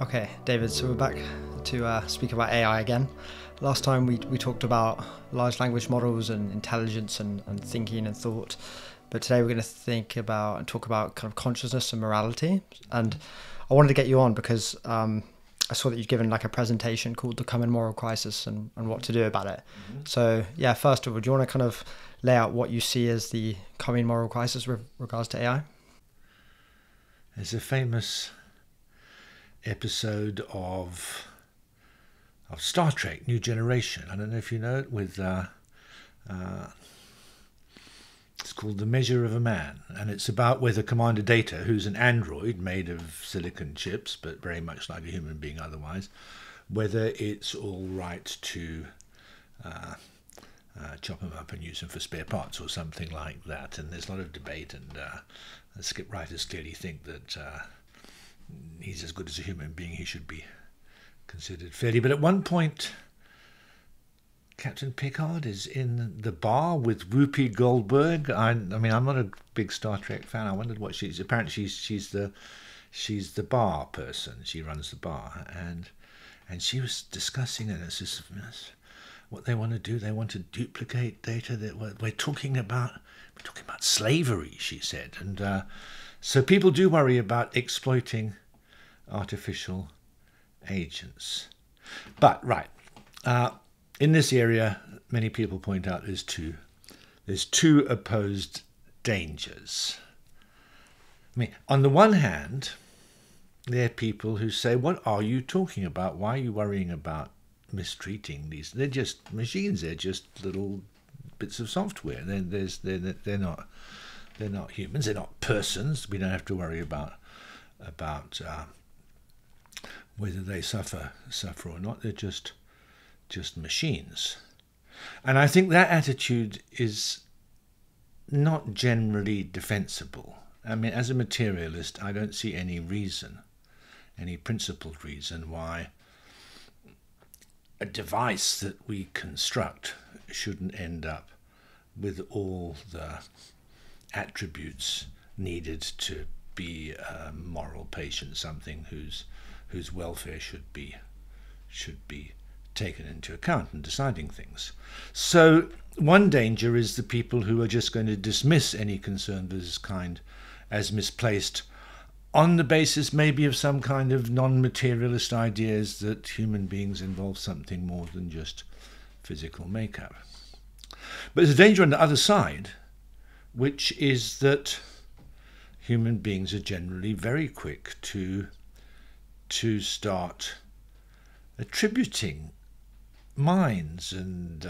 Okay, David, so we're back to speak about AI again. Last time we talked about large language models and intelligence and thinking and thought, but today we're going to think about and talk about kind of consciousness and morality. And I wanted to get you on because I saw that you've given like a presentation called The Common Moral Crisis and what to do about it. Mm-hmm. So yeah, first of all, do you want to kind of lay out what you see as the common moral crisis with regards to AI? There's a famous episode of Star Trek: New Generation. I don't know if you know it. It's called The Measure of a Man, and it's about whether Commander Data, who's an android made of silicon chips, but very much like a human being otherwise, whether it's all right to chop him up and use him for spare parts or something like that. And there's a lot of debate, and the script writers clearly think that he's as good as a human being. He should be considered fairly. But at one point, Captain Picard is in the bar with Whoopi Goldberg. I mean, I'm not a big Star Trek fan. I wondered what she's. Apparently, she's the bar person. She runs the bar, and she was discussing it. It's just what they want to do. They want to duplicate data. That we're talking about slavery, she said, and so people do worry about exploiting artificial agents. But in this area, many people point out there's two opposed dangers. I mean, on the one hand, there are people who say, "What are you talking about? Why are you worrying about mistreating these? They're just machines. They're just little bits of software. They're not humans. They're not persons. We don't have to worry about whether they suffer or not. They're just machines." And I think that attitude is not generally defensible. I mean, as a materialist, I don't see any principled reason why a device that we construct shouldn't end up with all the attributes needed to be a moral patient, something whose welfare should be taken into account in deciding things. So one danger is the people who are just going to dismiss any concern of this kind as misplaced on the basis maybe of some kind of non-materialist ideas that human beings involve something more than just physical makeup. But there's a danger on the other side, which is that human beings are generally very quick to start attributing minds and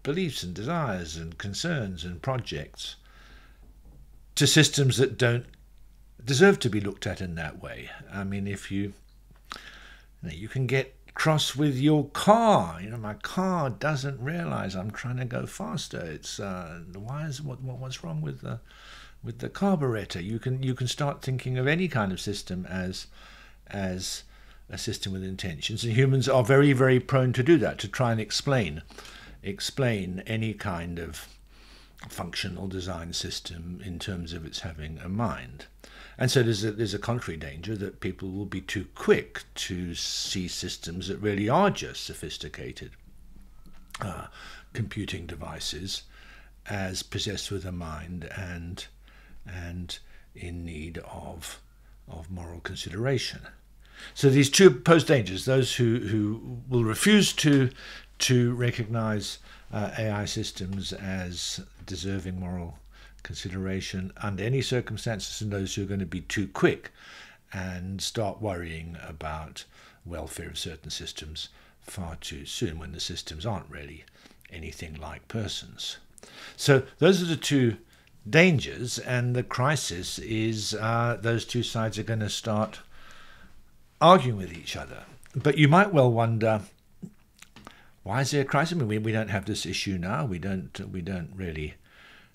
beliefs and desires and concerns and projects to systems that don't deserve to be looked at in that way. I mean, if you can get cross with your car. My car doesn't realize I'm trying to go faster. It's what's wrong with the carburetor? You can start thinking of any kind of system as a system with intentions, and humans are very, very prone to do that, to try and explain any kind of functional design system in terms of its having a mind. And so there's a contrary danger that people will be too quick to see systems that really are just sophisticated computing devices as possessed with a mind and in need of moral consideration. So these two opposed dangers: those who will refuse to recognize AI systems as deserving moral consideration under any circumstances, and those who are going to be too quick and start worrying about welfare of certain systems far too soon, when the systems aren't really anything like persons. So those are the two dangers, and the crisis is those two sides are going to start arguing with each other. But you might well wonder, why is there a crisis? I mean, we don't have this issue now. We don't really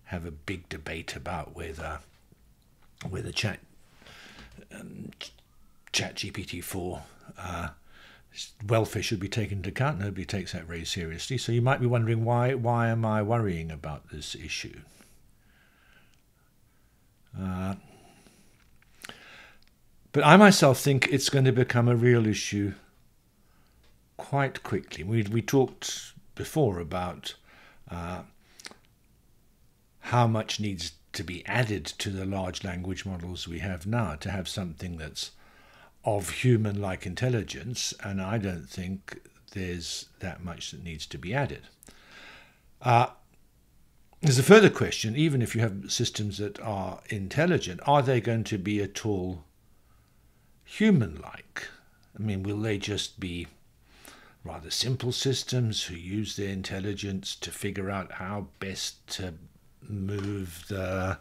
have a big debate about whether ChatGPT-4 welfare should be taken into account. Nobody takes that very seriously. So you might be wondering, why am I worrying about this issue? But I myself think it's going to become a real issue quite quickly. We talked before about how much needs to be added to the large language models we have now to have something that's of human-like intelligence, and I don't think there's that much that needs to be added. There's a further question: even if you have systems that are intelligent, are they going to be at all human-like? I mean, will they just be rather simple systems who use their intelligence to figure out how best to move the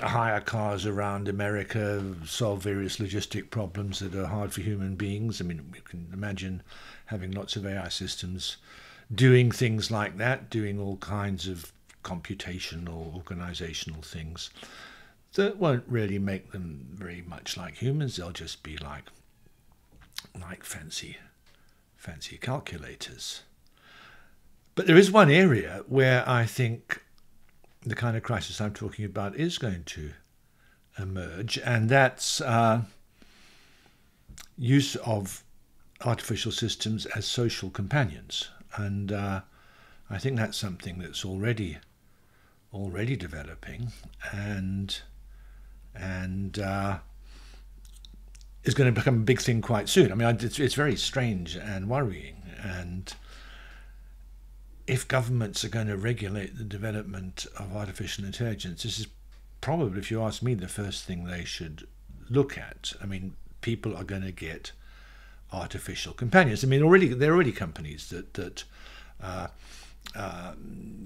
hire cars around America, solve various logistic problems that are hard for human beings? I mean, you can imagine having lots of AI systems doing things like that, doing all kinds of computational, organizational things that won't really make them very much like humans. They'll just be like fancy calculators. But there is one area where I think the kind of crisis I'm talking about is going to emerge, and that's use of artificial systems as social companions. And I think that's something that's already developing, and is going to become a big thing quite soon. I mean, it's very strange and worrying, and if governments are going to regulate the development of artificial intelligence, this is probably, if you ask me, the first thing they should look at. I mean, people are going to get artificial companions. I mean, there are already companies that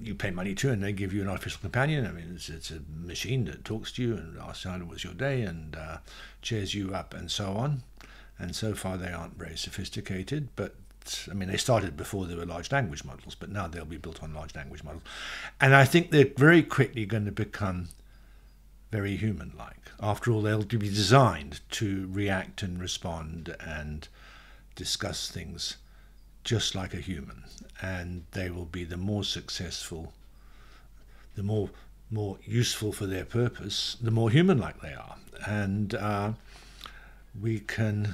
you pay money to, and they give you an artificial companion. I mean, it's a machine that talks to you and asks how was your day and cheers you up and so on. And so far, they aren't very sophisticated, but I mean, they started before there were large language models, but now they'll be built on large language models. And I think they're very quickly going to become very human-like. After all, they'll be designed to react and respond and discuss things just like a human. And they will be the more successful, the more useful for their purpose, the more human-like they are. And we can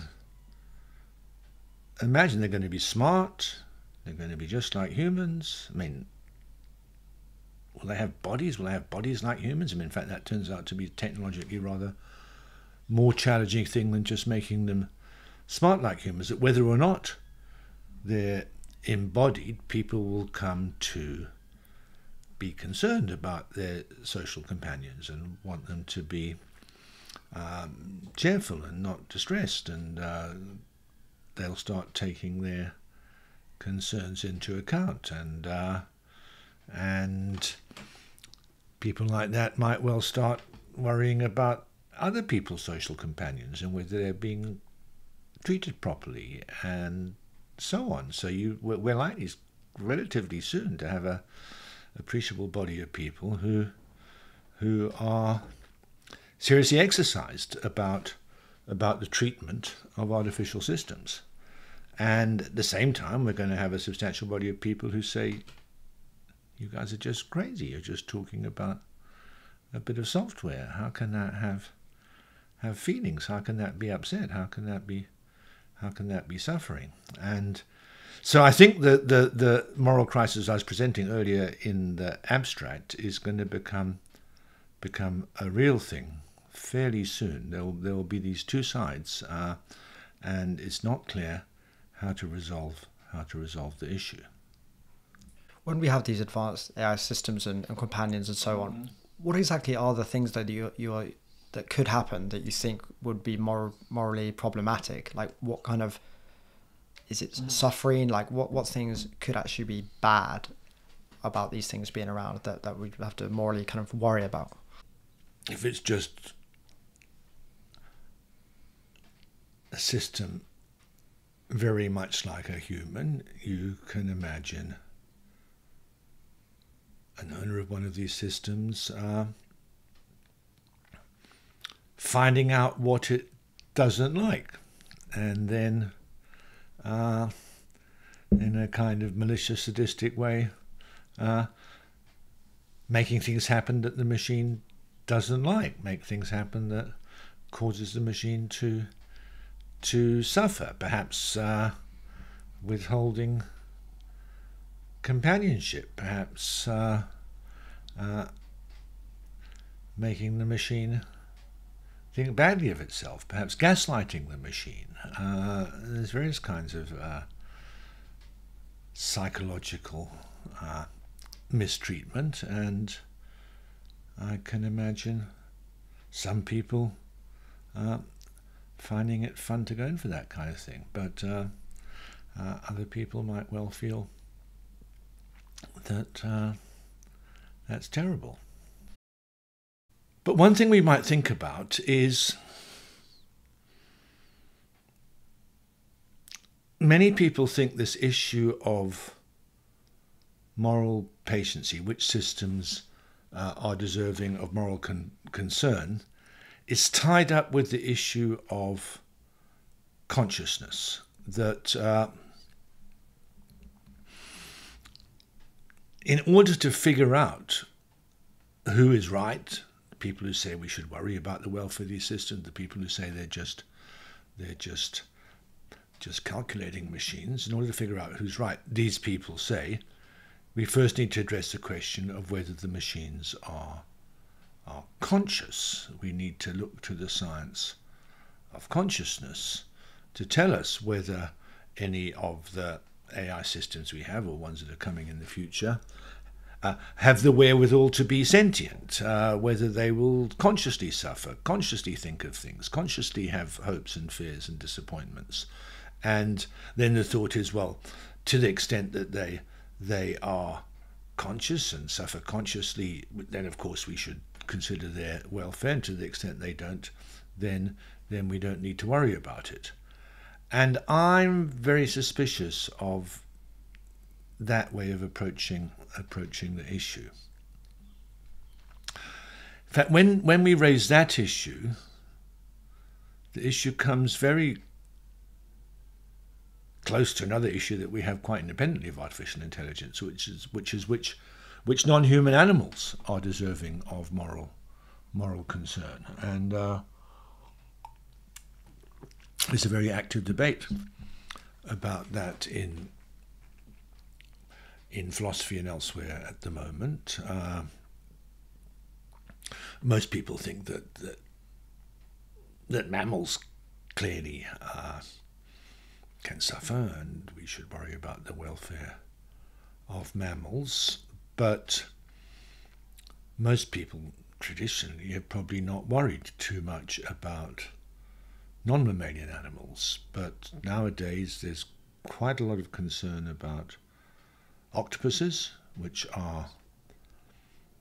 imagine they're going to be smart, they're going to be just like humans. I mean, will they have bodies? Will they have bodies like humans? I mean, in fact, that turns out to be technologically rather more challenging thing than just making them smart like humans. That whether or not they're embodied, people will come to be concerned about their social companions and want them to be cheerful and not distressed, and they'll start taking their concerns into account, and people like that might well start worrying about other people's social companions and whether they're being treated properly and so on. So we're likely relatively soon to have a appreciable body of people who are seriously exercised about the treatment of artificial systems. And at the same time, we're going to have a substantial body of people who say, you guys are just crazy. You're just talking about a bit of software. How can that have feelings? How can that be upset? How can that be suffering? And so I think the moral crisis I was presenting earlier in the abstract is going to become a real thing fairly soon. There will be these two sides, and it's not clear how to resolve the issue. When we have these advanced AI systems and companions and so on, what exactly are the things that that could happen that you think would be morally problematic? Like, what kind of, is it suffering? Like, what things could actually be bad about these things being around that we'd have to morally kind of worry about? If it's just a system very much like a human, you can imagine an owner of one of these systems finding out what it doesn't like, and then in a kind of malicious, sadistic way making things happen that the machine doesn't like, make things happen that causes the machine to suffer, perhaps withholding companionship, perhaps making the machine think badly of itself, perhaps gaslighting the machine. There's various kinds of psychological mistreatment, and I can imagine some people finding it fun to go in for that kind of thing, but other people might well feel that that's terrible. But one thing we might think about is many people think this issue of moral patiency, which systems are deserving of moral concern, is tied up with the issue of consciousness, that in order to figure out who is right, the people who say we should worry about the welfare of these systems, the people who say they're just calculating machines, in order to figure out who's right, these people say we first need to address the question of whether the machines are conscious. We need to look to the science of consciousness to tell us whether any of the AI systems we have, or ones that are coming in the future, have the wherewithal to be sentient, whether they will consciously suffer, consciously think of things, consciously have hopes and fears and disappointments. And then the thought is, well, to the extent that they are conscious and suffer consciously, then of course we should consider their welfare, and to the extent they don't, then we don't need to worry about it. And I'm very suspicious of that way of approaching the issue. In fact, when we raise that issue, the issue comes very close to another issue that we have quite independently of artificial intelligence, which non-human animals are deserving of moral concern. And there's a very active debate about that in philosophy and elsewhere at the moment. Most people think that mammals clearly can suffer, and we should worry about the welfare of mammals. But most people traditionally have probably not worried too much about non-mammalian animals. But nowadays there's quite a lot of concern about octopuses, which are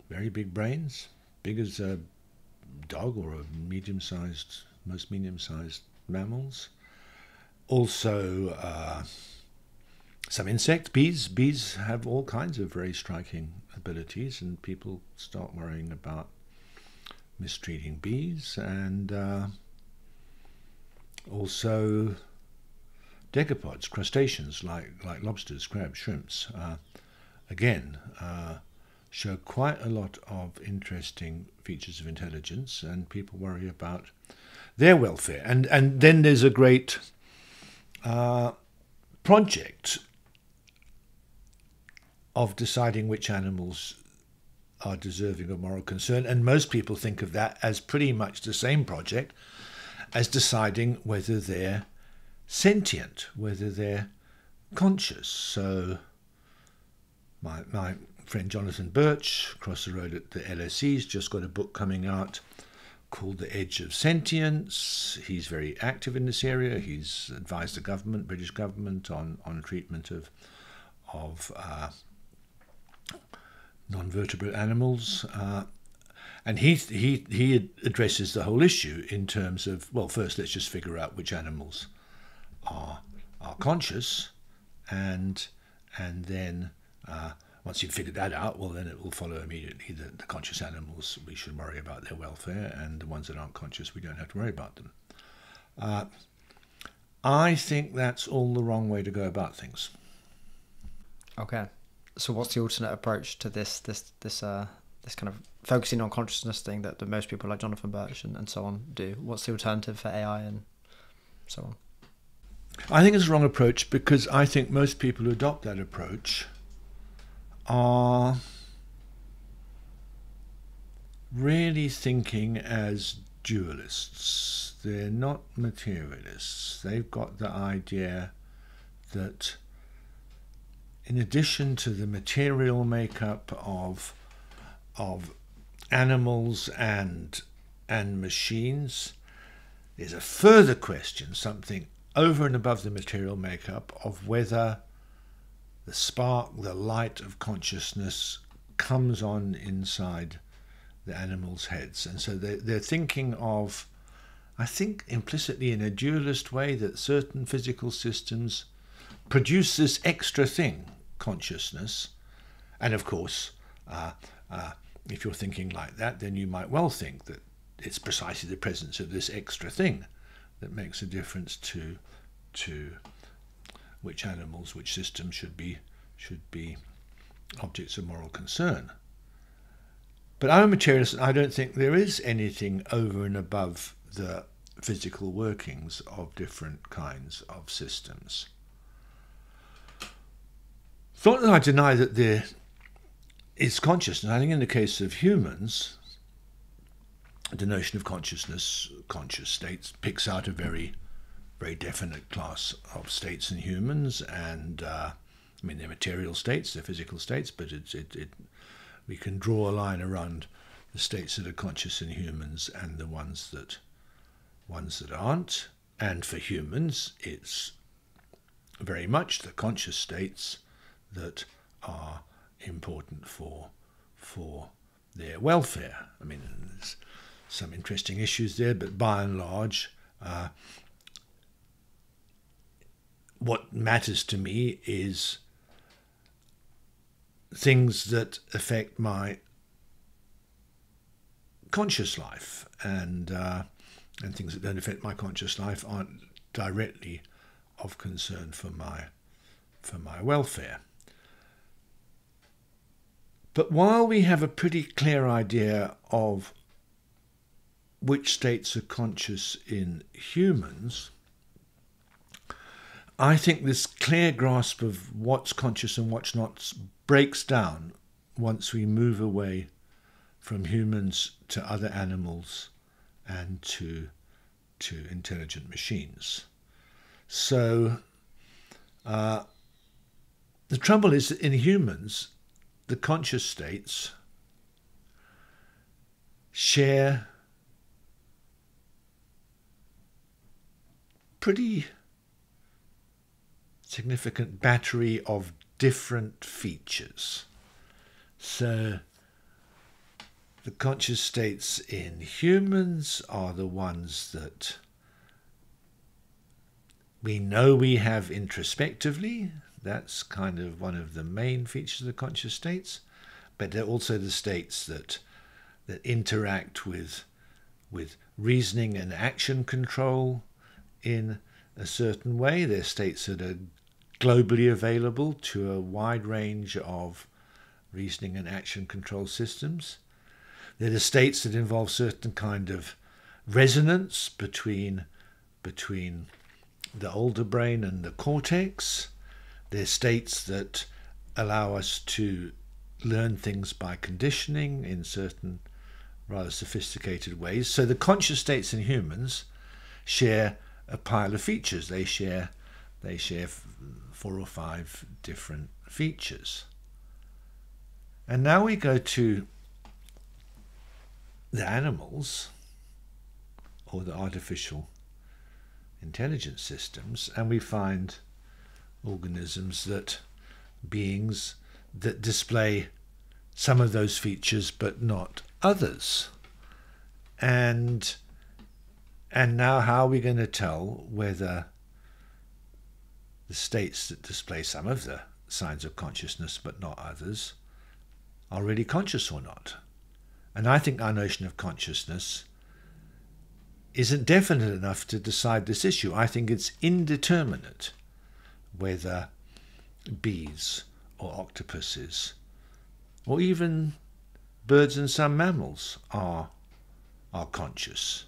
very big brains, big as a dog or a most medium-sized mammals. Also, some insects, bees. Bees have all kinds of very striking abilities, and people start worrying about mistreating bees. And also decapods, crustaceans like lobsters, crabs, shrimps, again show quite a lot of interesting features of intelligence, and people worry about their welfare. And then there's a great project of deciding which animals are deserving of moral concern, and most people think of that as pretty much the same project as deciding whether they're sentient, whether they're conscious. So my friend Jonathan Birch, across the road at the LSE's, just got a book coming out called The Edge of Sentience. He's very active in this area. He's advised the government, British government, on treatment of non-vertebrate animals. And he addresses the whole issue in terms of, well, first let's just figure out which animals are conscious, and then once you've figured that out, well, then it will follow immediately that the conscious animals, we should worry about their welfare, and the ones that aren't conscious, we don't have to worry about them. I think that's all the wrong way to go about things. Okay, so what's the alternate approach to this kind of focusing on consciousness thing that most people like Jonathan Birch and so on do? What's the alternative for AI and so on? I think it's a wrong approach, because I think most people who adopt that approach are really thinking as dualists. They're not materialists. They've got the idea that in addition to the material makeup of animals and machines, there's a further question, something over and above the material makeup, of whether the spark, the light of consciousness comes on inside the animals' heads. And so they're thinking of, I think implicitly in a dualist way, that certain physical systems produce this extra thing, consciousness. And of course, if you're thinking like that, then you might well think that it's precisely the presence of this extra thing that makes a difference to which animals, which systems should be objects of moral concern. But I'm a materialist, and I don't think there is anything over and above the physical workings of different kinds of systems. It's not that I deny that there is consciousness. I think in the case of humans, the notion of consciousness, conscious states, picks out a very definite class of states in humans, and I mean, they're material states, they're physical states, but we can draw a line around the states that are conscious in humans and the ones that aren't. And for humans, it's very much the conscious states that are important for their welfare. I mean, there's some interesting issues there, but by and large, what matters to me is things that affect my conscious life, and things that don't affect my conscious life aren't directly of concern for my welfare. But while we have a pretty clear idea of which states are conscious in humans, I think this clear grasp of what's conscious and what's not breaks down once we move away from humans to other animals and to intelligent machines. So the trouble is that in humans, the conscious states share pretty significant battery of different features. So the conscious states in humans are the ones that we know we have introspectively. That's kind of one of the main features of the conscious states. But they're also the states that interact with reasoning and action control in a certain way. They're states that are globally available to a wide range of reasoning and action control systems. They're the states that involve certain kind of resonance between the older brain and the cortex. They're states that allow us to learn things by conditioning in certain rather sophisticated ways. So the conscious states in humans share a pile of features. They share 4 or 5 different features. And now we go to the animals, or the artificial intelligence systems, and we find organisms, beings that display some of those features but not others. And now how are we going to tell whether the states that display some of the signs of consciousness but not others are really conscious or not? And I think our notion of consciousness isn't definite enough to decide this issue. I think it's indeterminate whether bees or octopuses or even birds and some mammals are conscious.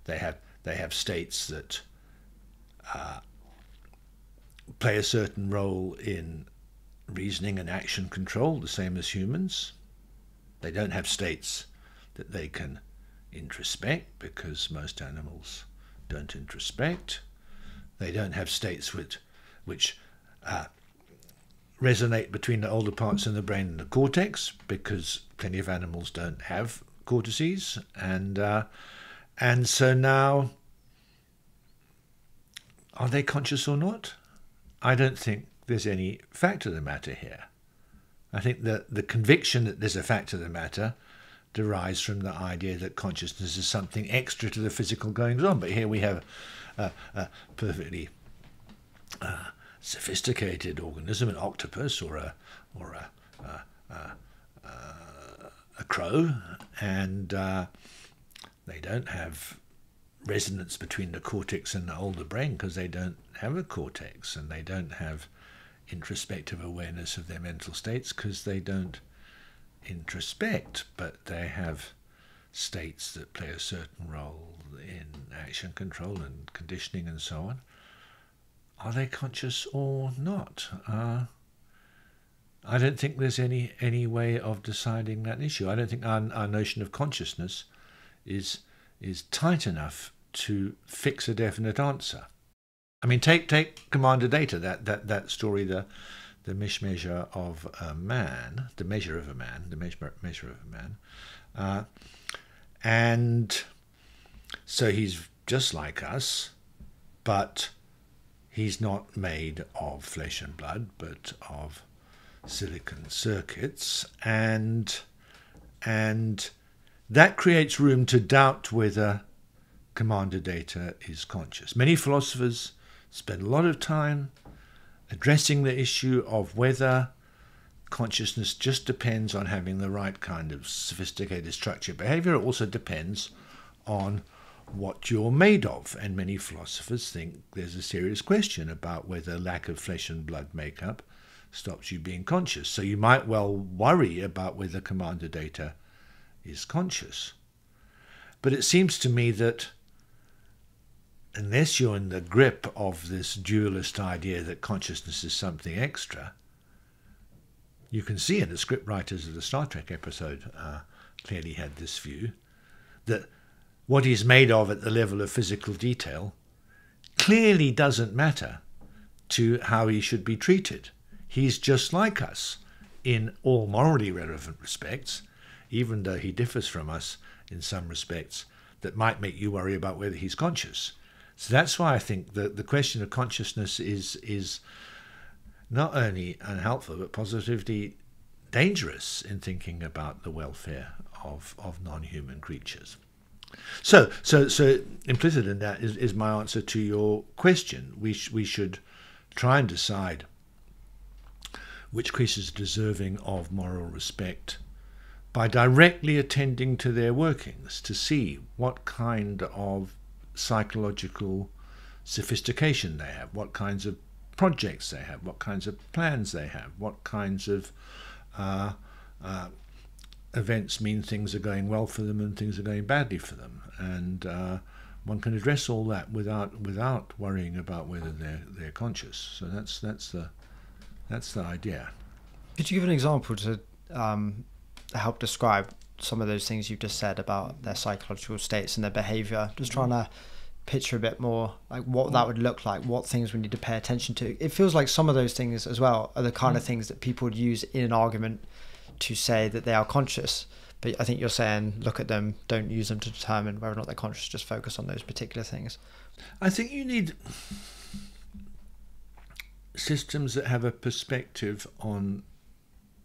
They have states that play a certain role in reasoning and action control, the same as humans. They don't have states that they can introspect, because most animals don't introspect. They don't have states which resonate between the older parts of the brain and the cortex, because plenty of animals don't have cortices. And so now, are they conscious or not? I don't think there's any fact of the matter here. I think that the conviction that there's a fact of the matter derives from the idea that consciousness is something extra to the physical goings on. But here we have a perfectly sophisticated organism, an octopus or a crow, and they don't have resonance between the cortex and the older brain, because they don't have a cortex, and they don't have introspective awareness of their mental states because they don't introspect, but they have states that play a certain role in action control and conditioning and so on. Are they conscious or not? I don't think there's any way of deciding that issue. I don't think our notion of consciousness is tight enough to fix a definite answer. I mean, take Commander Data, that story, the measure of a man, the measure of a man, and so he's just like us, but he's not made of flesh and blood, but of silicon circuits, and that creates room to doubt whether Commander Data is conscious. Many philosophers spend a lot of time addressing the issue of whether consciousness just depends on having the right kind of sophisticated structured behavior. It also depends on what you're made of. And many philosophers think there's a serious question about whether lack of flesh and blood makeup stops you being conscious. So you might well worry about whether Commander Data is conscious. But it seems to me that unless you're in the grip of this dualist idea that consciousness is something extra, you can see, in the scriptwriters of the Star Trek episode clearly had this view, that what he's made of at the level of physical detail clearly doesn't matter to how he should be treated. He's just like us in all morally relevant respects, even though he differs from us in some respects that might make you worry about whether he's conscious. So that's why I think that the question of consciousness is not only unhelpful, but positively dangerous in thinking about the welfare of non-human creatures. So implicit in that is my answer to your question. We should try and decide which creatures are deserving of moral respect by directly attending to their workings, to see what kind of psychological sophistication they have, what kinds of projects they have, what kinds of plans they have, what kinds of events mean things are going well for them and things are going badly for them. And one can address all that without worrying about whether they're conscious. So that's the idea. Could you give an example to help describe some of those things you've just said about their psychological states and their behavior? Just trying to picture a bit more like what that would look like, what things we need to pay attention to. It feels like some of those things as well are the kind of things that people would use in an argument to say that they are conscious. But I think you're saying look at them, don't use them to determine whether or not they're conscious, just focus on those particular things. I think you need systems that have a perspective on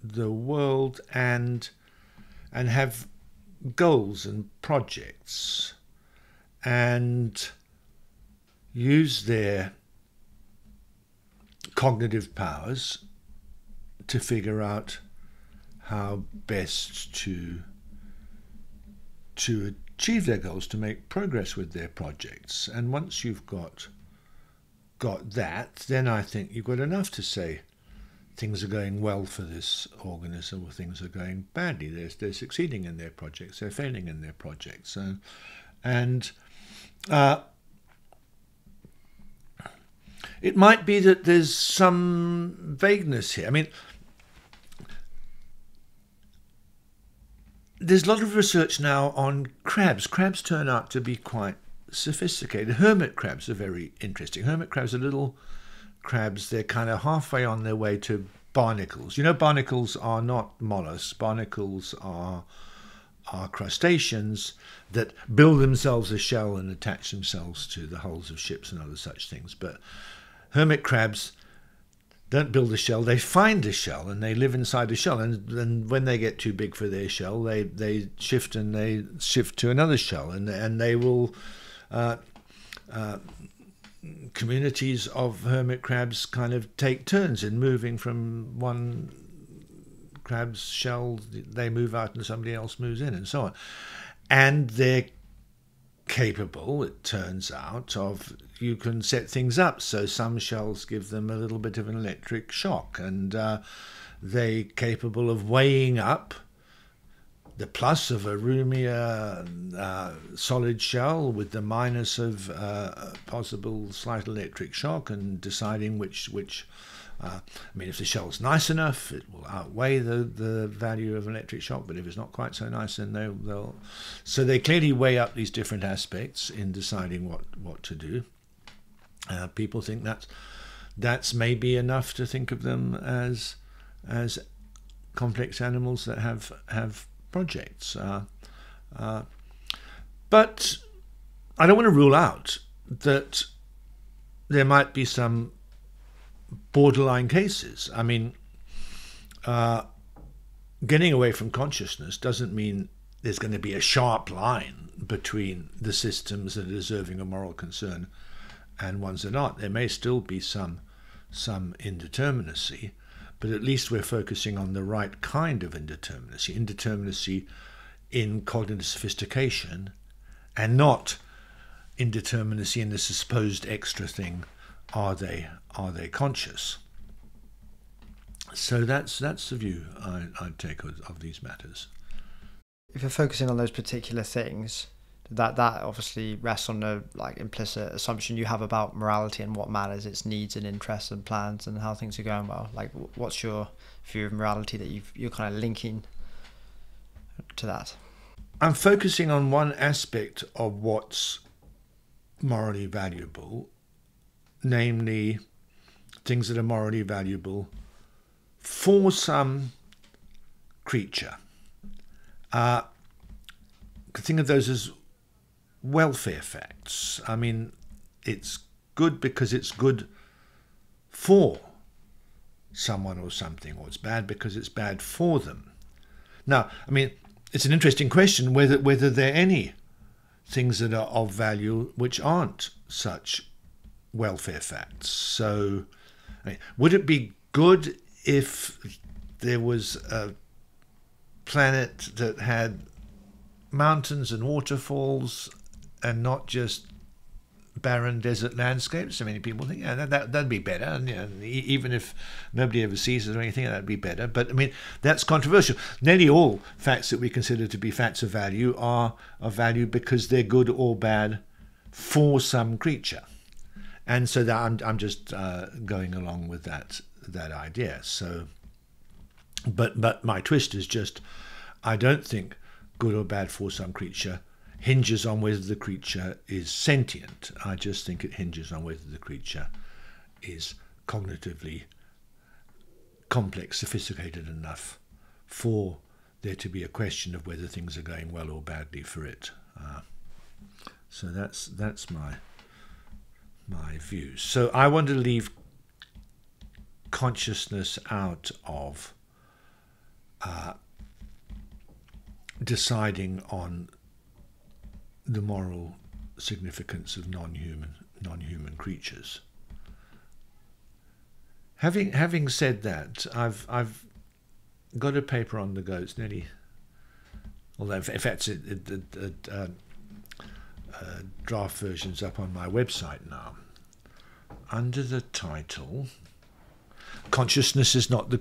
the world and have goals and projects and use their cognitive powers to figure out how best to achieve their goals, to make progress with their projects. And once you've got that, then I think you've got enough to say things are going well for this organism or things are going badly. They're succeeding in their projects, they're failing in their projects. And it might be that there's some vagueness here. I mean, there's a lot of research now on crabs. Crabs turn out to be quite sophisticated. Hermit crabs are very interesting. Hermit crabs are little crabs. They're kind of halfway on their way to barnacles. You know, barnacles are not mollusks. Barnacles are crustaceans that build themselves a shell and attach themselves to the hulls of ships and other such things. But hermit crabs don't build a shell, they find a shell and they live inside a shell. And when they get too big for their shell, they shift to another shell. And they will... communities of hermit crabs kind of take turns in moving from one crab's shell. They move out and somebody else moves in and so on. And they're capable, it turns out, of... You can set things up so some shells give them a little bit of an electric shock, and they're capable of weighing up the plus of a roomier solid shell with the minus of possible slight electric shock, and deciding which I mean, if the shell's nice enough, it will outweigh the value of electric shock, but if it's not quite so nice, then they'll... So they clearly weigh up these different aspects in deciding what to do. People think that's maybe enough to think of them as complex animals that have projects. But I don't want to rule out that there might be some borderline cases. I mean, getting away from consciousness doesn't mean there's going to be a sharp line between the systems that are deserving of moral concern and ones that aren't. There may still be some indeterminacy, but at least we're focusing on the right kind of indeterminacy in cognitive sophistication, and not indeterminacy in the supposed extra thing, are they conscious? So that's the view I take of these matters. If you're focusing on those particular things, that obviously rests on the implicit assumption you have about morality and what matters, its needs and interests and plans and how things are going well. Like, what's your view of morality that you're kind of linking to that? I'm focusing on one aspect of what's morally valuable, namely things that are morally valuable for some creature. Think of those as welfare facts. I mean, it's good because it's good for someone or something, or it's bad because it's bad for them. Now, I mean, it's an interesting question whether there are any things that are of value which aren't such welfare facts. So, I mean, would it be good if there was a planet that had mountains and waterfalls and not just barren desert landscapes? I mean, people think, yeah, that'd be better. And even if nobody ever sees it or anything, that'd be better. But I mean, that's controversial. Nearly all facts that we consider to be facts of value are of value because they're good or bad for some creature. And so that I'm just going along with that idea. So, but my twist is just, I don't think good or bad for some creature hinges on whether the creature is sentient. I just think it hinges on whether the creature is cognitively complex, sophisticated enough for there to be a question of whether things are going well or badly for it. So that's my view. So I want to leave consciousness out of deciding on the moral significance of non-human creatures. Having said that, I've got a paper on the go. It's nearly, although in fact draft version's up on my website now, under the title consciousness is not the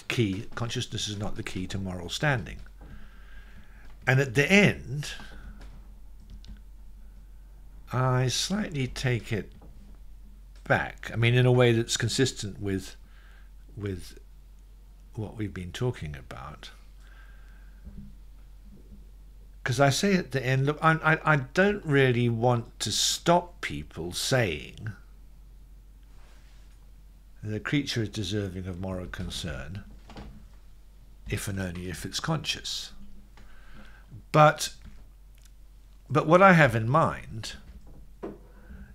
key. Consciousness is not the key to moral standing. And at the end, I slightly take it back. I mean, in a way that's consistent with what we've been talking about. Because I say at the end, look, I don't really want to stop people saying the creature is deserving of moral concern if and only if it's conscious. But what I have in mind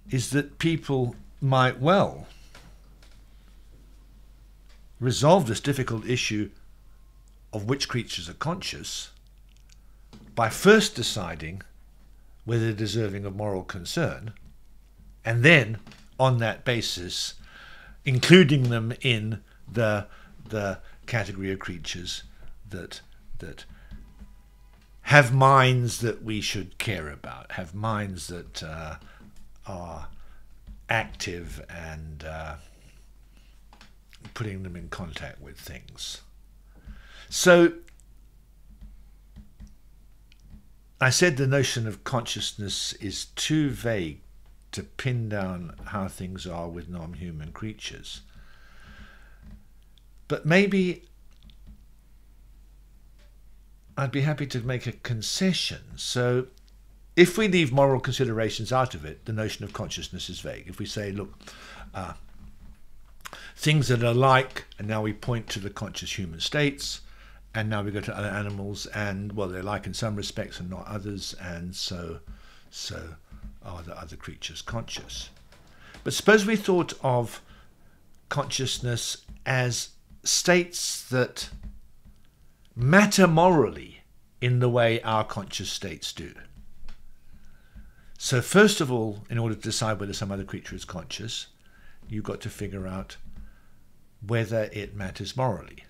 is that people might well resolve this difficult issue of which creatures are conscious by first deciding whether they're deserving of moral concern, and then on that basis including them in the category of creatures that have minds that we should care about, have minds that are active and putting them in contact with things. So I said the notion of consciousness is too vague to pin down how things are with non-human creatures. But maybe I'd be happy to make a concession. So if we leave moral considerations out of it, the notion of consciousness is vague. If we say, look, things that are like, and now we point to the conscious human states, and now we go to other animals, and, well, they're like in some respects and not others, and so are the other creatures conscious. But suppose we thought of consciousness as states that matter morally in the way our conscious states do. So first of all, in order to decide whether some other creature is conscious, you've got to figure out whether it matters morally.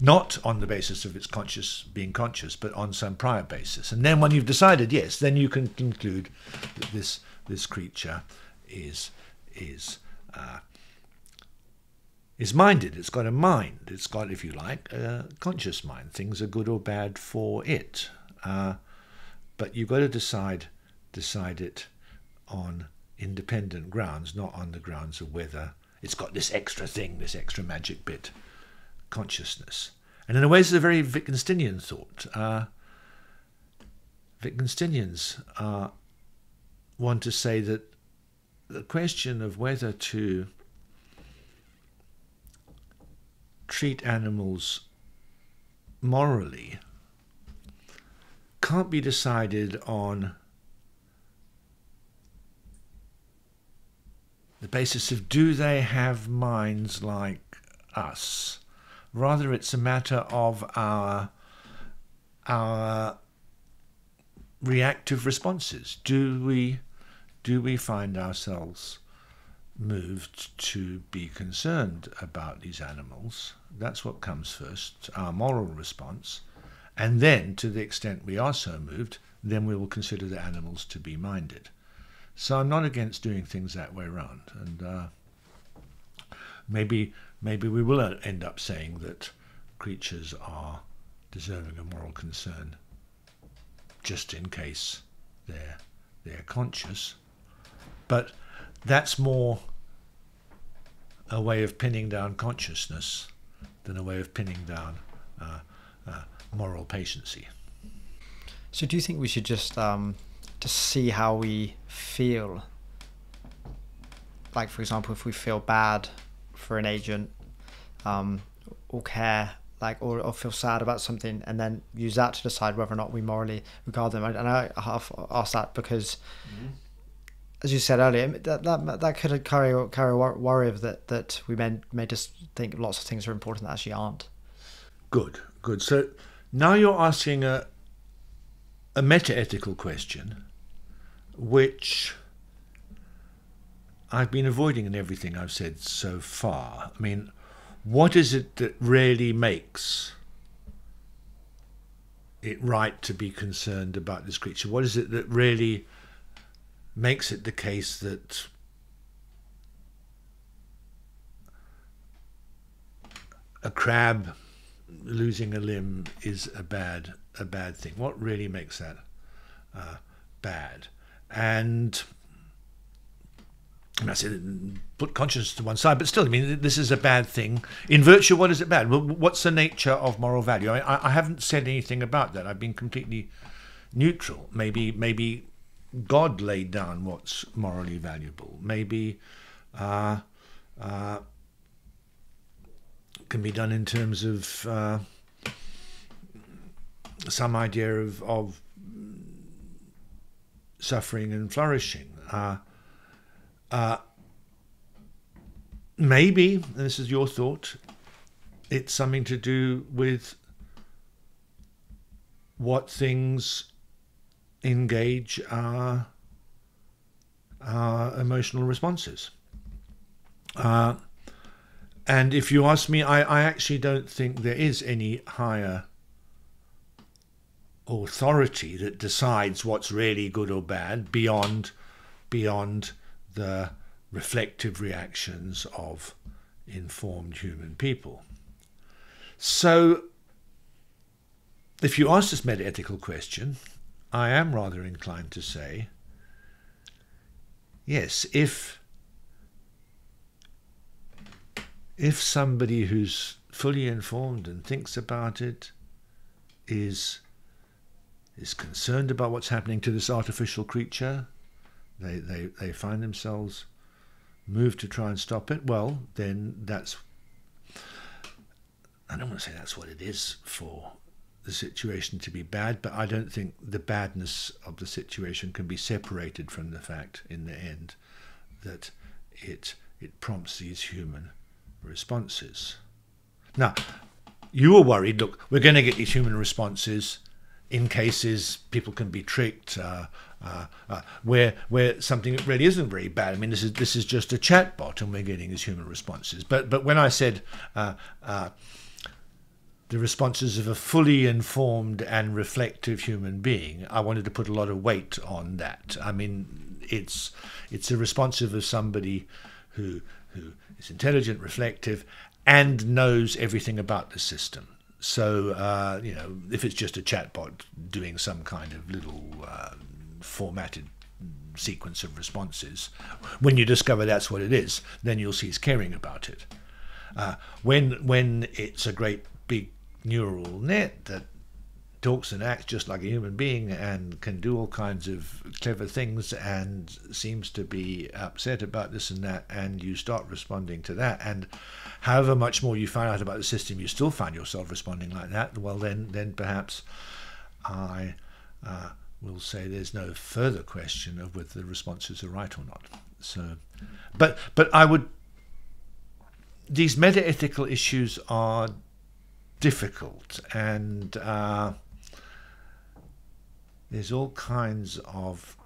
Not on the basis of its being conscious, but on some prior basis. And then when you've decided, yes, then you can conclude that this creature is minded. It's got a mind. It's got, if you like, a conscious mind. Things are good or bad for it. But you've got to decide it on independent grounds, not on the grounds of whether it's got this extra thing, this extra magic bit, consciousness. And in a way, it's a very Wittgensteinian thought. Wittgensteinians want to say that the question of whether to treat animals morally can't be decided on the basis of do they have minds like us. Rather, it's a matter of our reactive responses. Do we find ourselves moved to be concerned about these animals? That's what comes first, our moral response. And then, to the extent we are so moved, then we will consider the animals to be minded. So I'm not against doing things that way around. And maybe we will end up saying that creatures are deserving of moral concern just in case they're conscious. But that's more a way of pinning down consciousness than a way of pinning down moral patiency. So do you think we should just see how we feel? Like, for example, if we feel bad for an agent, or care, or feel sad about something, and then use that to decide whether or not we morally regard them. And I have asked that because, as you said earlier, that could carry a worry of that we may just think lots of things are important that actually aren't. Good. So now you're asking a meta-ethical question, which I've been avoiding in everything I've said so far. I mean, what is it that really makes it right to be concerned about this creature? What is it that really makes it the case that a crab losing a limb is a bad thing. What really makes that bad? And I said, put conscience to one side, but still, I mean, this is a bad thing. In virtue, what is it bad? Well, what's the nature of moral value? I haven't said anything about that. I've been completely neutral. Maybe God laid down what's morally valuable. Maybe can be done in terms of some idea of suffering and flourishing. Maybe, and this is your thought, it's something to do with what things engage our emotional responses. And if you ask me, I actually don't think there is any higher authority that decides what's really good or bad beyond the reflective reactions of informed human people. So, if you ask this metaethical question, I am rather inclined to say, yes, if somebody who's fully informed and thinks about it is concerned about what's happening to this artificial creature, they find themselves moved to try and stop it, well, then that's, I don't want to say that's what it is for the situation to be bad, but I don't think the badness of the situation can be separated from the fact in the end that it prompts these human responses. Now, you were worried, look, we're going to get these human responses in cases people can be tricked, where something really isn't very bad. I mean, this is just a chatbot, and we're getting these human responses. But when I said the responses of a fully informed and reflective human being, I wanted to put a lot of weight on that. I mean, it's a responsive of somebody who is intelligent, reflective, and knows everything about the system. So, if it's just a chatbot doing some kind of little formatted sequence of responses, when you discover that's what it is, then you'll cease caring about it. When it's a great big neural net that talks and acts just like a human being and can do all kinds of clever things and seems to be upset about this and that, and you start responding to that, and however much more you find out about the system, you still find yourself responding like that, well, then perhaps I will say there's no further question of whether the responses are right or not. So, but I would, these metaethical issues are difficult, and there's all kinds of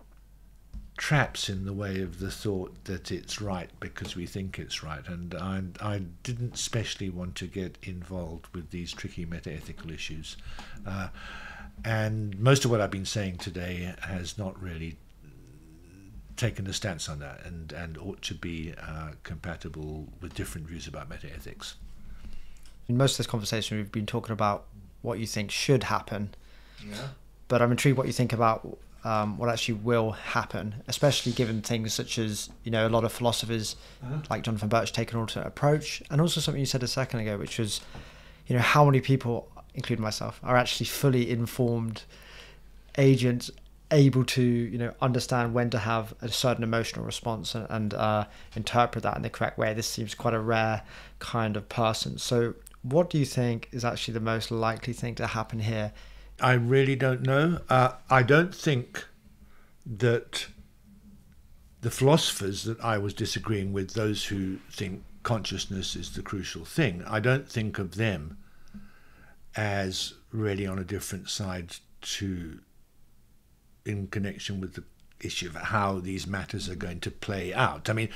traps in the way of the thought that it's right because we think it's right, and I didn't especially want to get involved with these tricky metaethical issues, and most of what I've been saying today has not really taken a stance on that, and ought to be compatible with different views about metaethics. In most of this conversation, we've been talking about what you think should happen. Yeah. But I'm intrigued what you think about what actually will happen, especially given things such as, a lot of philosophers like Jonathan Birch take an alternate approach, and also something you said a second ago, which was, how many people, including myself, are actually fully informed agents able to, understand when to have a certain emotional response and interpret that in the correct way. This seems quite a rare kind of person. So what do you think is actually the most likely thing to happen here? I really don't know. I don't think that the philosophers that I was disagreeing with, those who think consciousness is the crucial thing, I don't think of them as really on a different side in connection with the issue of how these matters are going to play out. I mean,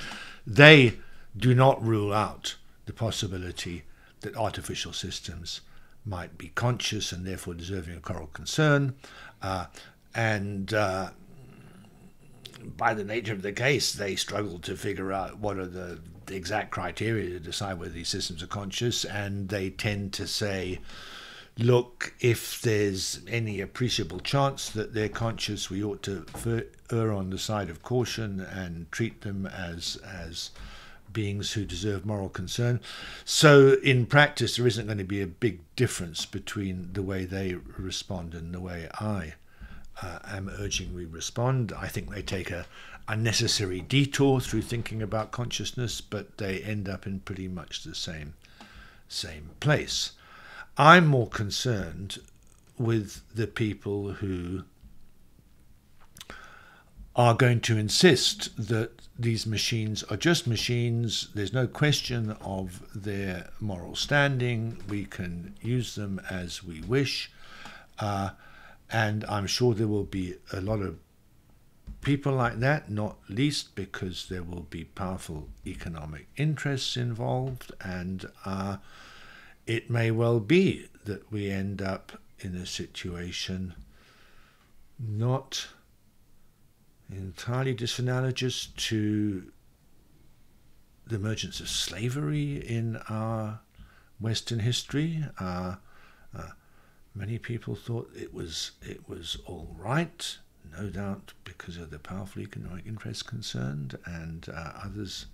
they do not rule out the possibility that artificial systems might be conscious and therefore deserving of moral concern, and by the nature of the case, they struggle to figure out what are the the exact criteria to decide whether these systems are conscious, and they tend to say, look, if there's any appreciable chance that they're conscious, we ought to err on the side of caution and treat them as beings who deserve moral concern. So in practice, there isn't going to be a big difference between the way they respond and the way I am urging we respond. I think they take a unnecessary detour through thinking about consciousness, but they end up in pretty much the same place. I'm more concerned with the people who are going to insist that these machines are just machines. There's no question of their moral standing. We can use them as we wish. And I'm sure there will be a lot of people like that, not least because there will be powerful economic interests involved. And it may well be that we end up in a situation not entirely disanalogous to the emergence of slavery in our Western history. Many people thought it was all right, no doubt because of the powerful economic interests concerned, and others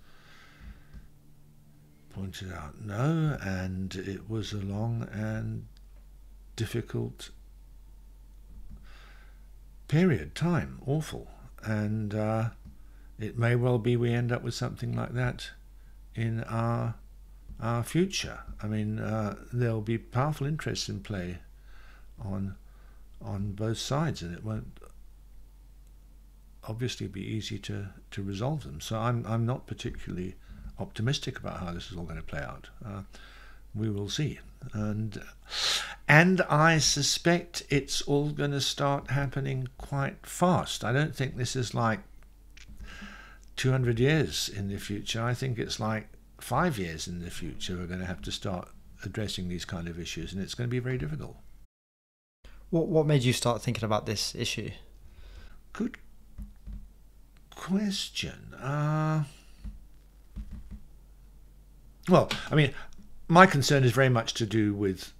pointed out no, and it was a long and difficult time, awful. And it may well be we end up with something like that in our future. I mean, there'll be powerful interests in play on both sides, and it won't obviously be easy to resolve them. So I'm not particularly optimistic about how this is all going to play out. We will see, and I suspect it's all going to start happening quite fast. I don't think this is like 200 years in the future. I think it's like 5 years in the future we're going to have to start addressing these kind of issues, and it's going to be very difficult. What made you start thinking about this issue? Good question. Well, I mean, my concern is very much to do with,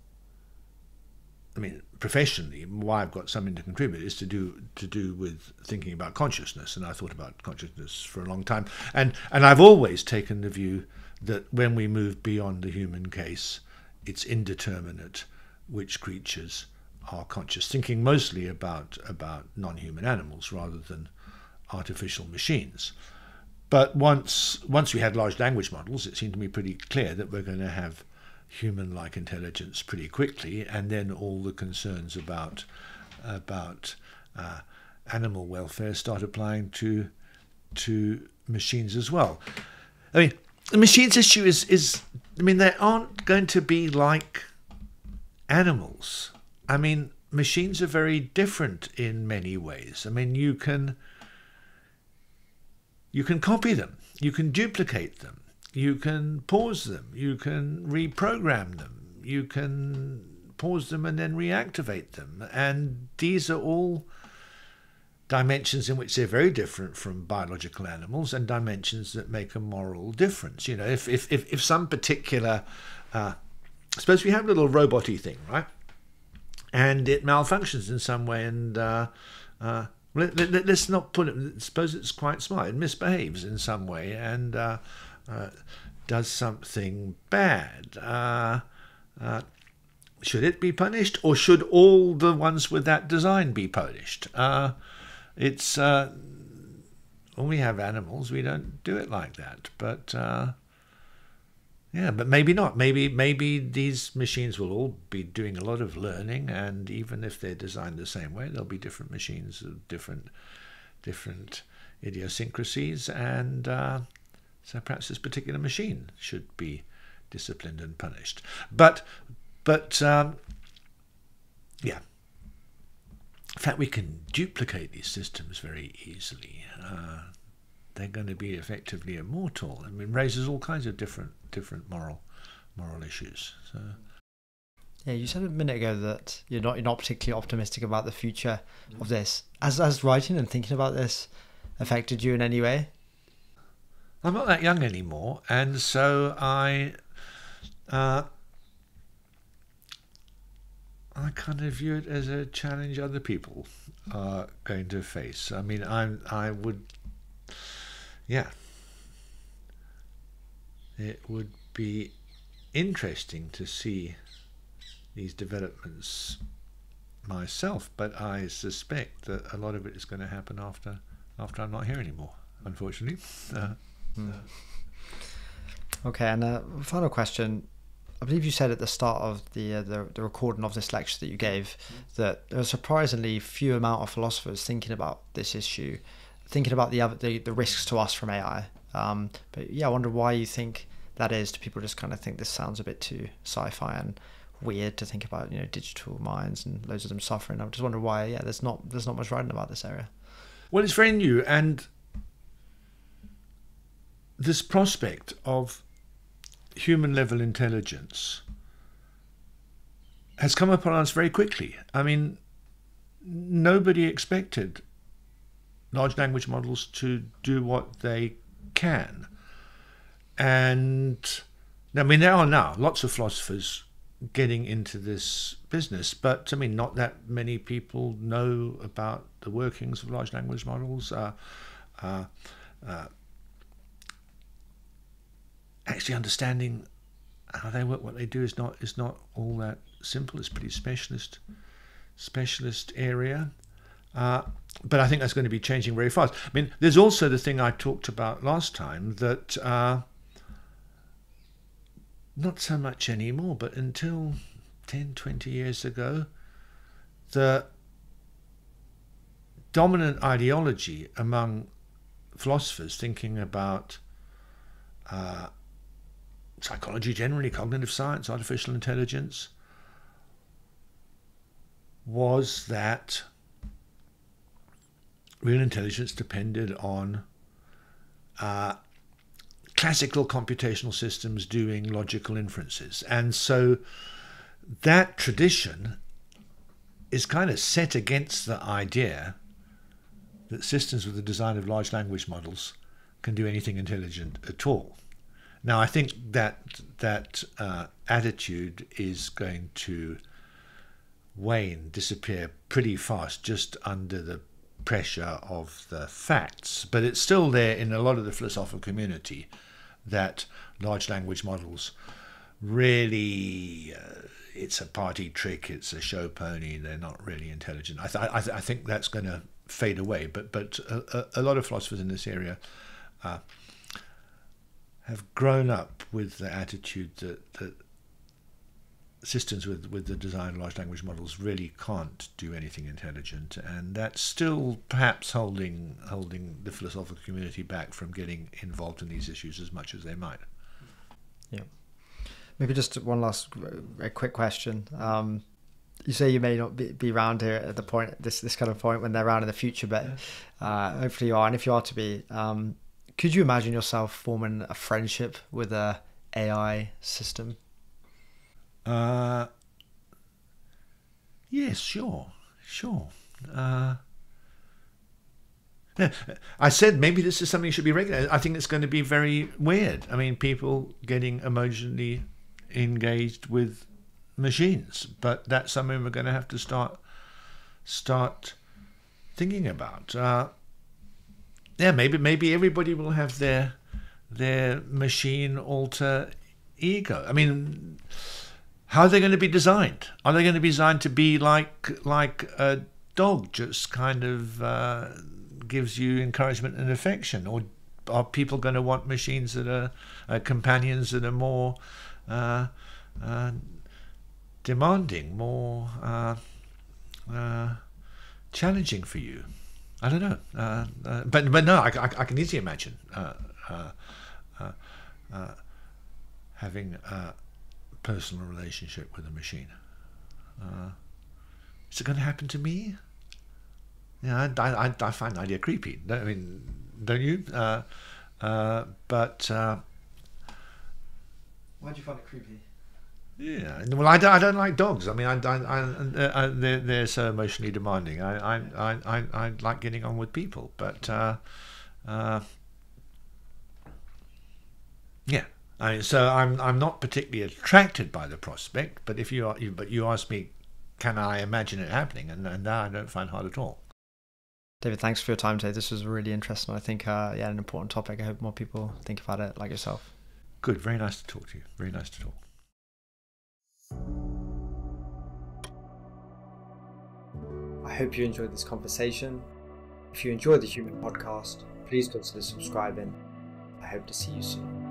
I mean, professionally, why I've got something to contribute is to do with thinking about consciousness, and I thought about consciousness for a long time, and I've always taken the view that when we move beyond the human case, it's indeterminate which creatures are conscious, thinking mostly about non-human animals rather than artificial machines. But once we had large language models, it seemed to me pretty clear that we're going to have human-like intelligence pretty quickly, and then all the concerns about animal welfare start applying to machines as well. I mean, the machines issue is I mean, they aren't going to be like animals. I mean, machines are very different in many ways. I mean, you can copy them, you can duplicate them, you can pause them, you can reprogram them, you can pause them and then reactivate them. And these are all dimensions in which they're very different from biological animals, and dimensions that make a moral difference. You know, if some particular, suppose we have a little robot-y thing, right? And it malfunctions in some way, and let's not put it, suppose it's quite smart, it misbehaves in some way and does something bad. Should it be punished, or should all the ones with that design be punished? It's when we have animals, we don't do it like that. But yeah, but maybe not. Maybe these machines will all be doing a lot of learning, and even if they're designed the same way, there'll be different machines of different idiosyncrasies, and so perhaps this particular machine should be disciplined and punished. But yeah. In fact, we can duplicate these systems very easily. They're going to be effectively immortal. I mean, raises all kinds of different moral issues. So, yeah, you said a minute ago that you're not particularly optimistic about the future of this. Has writing and thinking about this affected you in any way? I'm not that young anymore, and so I kind of view it as a challenge other people are going to face. I mean, I would, yeah, it would be interesting to see these developments myself, but I suspect that a lot of it is going to happen after I'm not here anymore, unfortunately. Okay, and final question. I believe you said at the start of the recording of this lecture that you gave that there are surprisingly few amount of philosophers thinking about this issue, thinking about the risks to us from AI. But yeah, I wonder why you think that is. Do people just kind of think this sounds a bit too sci-fi and weird to think about, digital minds and loads of them suffering? I just wonder why. Yeah, there's not much writing about this area. Well, it's very new, and this prospect of human level intelligence has come upon us very quickly. I mean, nobody expected large language models to do what they can. And I mean, there are now lots of philosophers getting into this business, but I mean, not that many people know about the workings of large language models. Actually understanding how they work, what they do, is not all that simple. It's a pretty specialist area. But I think that's going to be changing very fast. I mean, there's also the thing I talked about last time that not so much anymore, but until 10, 20 years ago, the dominant ideology among philosophers thinking about psychology generally, cognitive science, artificial intelligence, was that real intelligence depended on classical computational systems doing logical inferences. And so that tradition is kind of set against the idea that systems with the design of large language models can do anything intelligent at all. Now, I think that attitude is going to wane, disappear pretty fast, just under the pressure of the facts. But it's still there in a lot of the philosophical community that large language models really, it's a party trick, it's a show pony, they're not really intelligent. I think that's going to fade away. But a lot of philosophers in this area have grown up with the attitude that systems with the design of large language models really can't do anything intelligent, and that's still perhaps holding the philosophical community back from getting involved in these issues as much as they might. Yeah. Maybe just one last quick question. You say you may not be around here at the point, this kind of point when they're around in the future, but hopefully you are, and if you are to be, could you imagine yourself forming a friendship with a AI system? Yes, sure. I said maybe this is something that should be regulated. I think it's going to be very weird. I mean, people getting emotionally engaged with machines, but that's something we're going to have to start thinking about. Maybe everybody will have their machine alter ego. I mean, how are they going to be designed? Are they going to be designed to be like a dog, just kind of gives you encouragement and affection, or are people going to want machines that are companions that are more demanding, more challenging for you? I don't know, but no, I can easily imagine having a personal relationship with a machine. Is it going to happen to me? Yeah, I find the idea creepy. I mean, don't you? But why do you find it creepy? Yeah, well, I don't like dogs. I mean, they're so emotionally demanding. I like getting on with people, but Yeah. I mean, so I'm not particularly attracted by the prospect, but but you ask me, can I imagine it happening? And that I don't find hard at all. David, thanks for your time today. This was really interesting. I think, yeah, an important topic. I hope more people think about it like yourself. Good. Very nice to talk to you. Very nice to talk. I hope you enjoyed this conversation. If you enjoyed the Human Podcast, please consider subscribing. I hope to see you soon.